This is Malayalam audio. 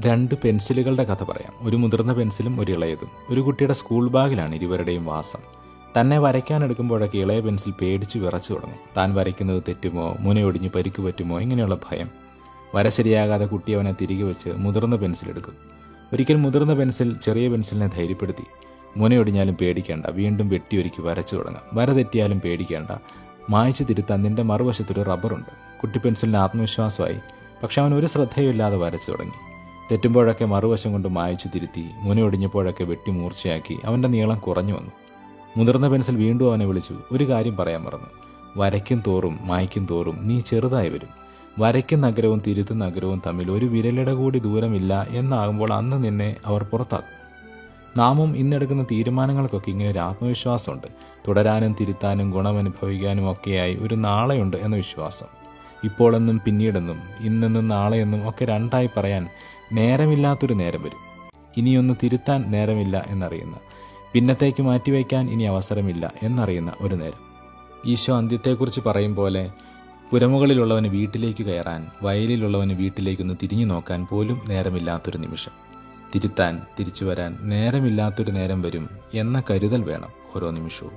രണ്ട് പെൻസിലുകളുടെ കഥ പറയാം. ഒരു മുതിർന്ന പെൻസിലും ഒരു ഇളയതും. ഒരു കുട്ടിയുടെ സ്കൂൾ ബാഗിലാണ് ഇരുവരുടെയും വാസം. തന്നെ വരയ്ക്കാനെടുക്കുമ്പോഴൊക്കെ ഇളയ പെൻസിൽ പേടിച്ച് വിറച്ചു തുടങ്ങും. താൻ വരയ്ക്കുന്നത് തെറ്റുമോ, മുനയൊടിഞ്ഞ് പരിക്ക് പറ്റുമോ, ഇങ്ങനെയുള്ള ഭയം. വര ശരിയാകാതെ കുട്ടി അവനെ തിരികെ വെച്ച് മുതിർന്ന പെൻസിൽ എടുക്കും. ഒരിക്കൽ മുതിർന്ന പെൻസിൽ ചെറിയ പെൻസിലിനെ ധൈര്യപ്പെടുത്തി. മുനയൊടിഞ്ഞാലും പേടിക്കേണ്ട, വീണ്ടും വെട്ടിയൊരുക്കി വരച്ചു തുടങ്ങാം. വര തെറ്റിയാലും പേടിക്കേണ്ട, മായ്ച്ചു തിരുത്താൻ നിന്റെ മറുവശത്തൊരു റബ്ബറുണ്ട്. കുട്ടി പെൻസിലിന് ആത്മവിശ്വാസമായി. പക്ഷെ അവൻ ഒരു ശ്രദ്ധയുമില്ലാതെ വരച്ചു തുടങ്ങി. തെറ്റുമ്പോഴൊക്കെ മറുവശം കൊണ്ട് മായ്ച്ചു തിരുത്തി, മുനയൊടിഞ്ഞപ്പോഴൊക്കെ വെട്ടി മൂർച്ചയാക്കി. അവൻ്റെ നീളം കുറഞ്ഞു വന്നു. മുതിർന്ന പെൻസിൽ വീണ്ടും അവനെ വിളിച്ചു. ഒരു കാര്യം പറയാൻ മറന്നു. വരയ്ക്കും തോറും മായ്ക്കും തോറും നീ ചെറുതായി വരും. വരയ്ക്കും നഗരവും തിരുത്തും നഗരവും തമ്മിൽ ഒരു വിരലിട കൂടി ദൂരമില്ല എന്നാകുമ്പോൾ അന്ന് നിന്നെ അവർ പുറത്താക്കും. നാമും ഇന്നെടുക്കുന്ന തീരുമാനങ്ങൾക്കൊക്കെ ഇങ്ങനെ ഒരു ആത്മവിശ്വാസമുണ്ട്. തുടരാനും തിരുത്താനും ഗുണമനുഭവിക്കാനും ഒക്കെയായി ഒരു നാളെയുണ്ട് എന്ന വിശ്വാസം. ഇപ്പോഴെന്നും പിന്നീടെന്നും ഇന്നെന്നും നാളെയെന്നും ഒക്കെ രണ്ടായി പറയാൻ നേരമില്ലാത്തൊരു നേരം വരും. ഇനിയൊന്ന് തിരുത്താൻ നേരമില്ല എന്നറിയുന്ന, പിന്നത്തേക്ക് മാറ്റിവെക്കാൻ ഇനി അവസരമില്ല എന്നറിയുന്ന ഒരു നേരം. ഈശോ അന്ത്യത്തെക്കുറിച്ച് പറയും പോലെ പുരമുകളിലുള്ളവന് വീട്ടിലേക്ക് കയറാൻ, വയലിലുള്ളവന് വീട്ടിലേക്കൊന്ന് തിരിഞ്ഞു നോക്കാൻ പോലും നേരമില്ലാത്തൊരു നിമിഷം. തിരുത്താൻ, തിരിച്ചു വരാൻ നേരമില്ലാത്തൊരു നേരം വരും എന്ന കരുതൽ വേണം ഓരോ നിമിഷവും.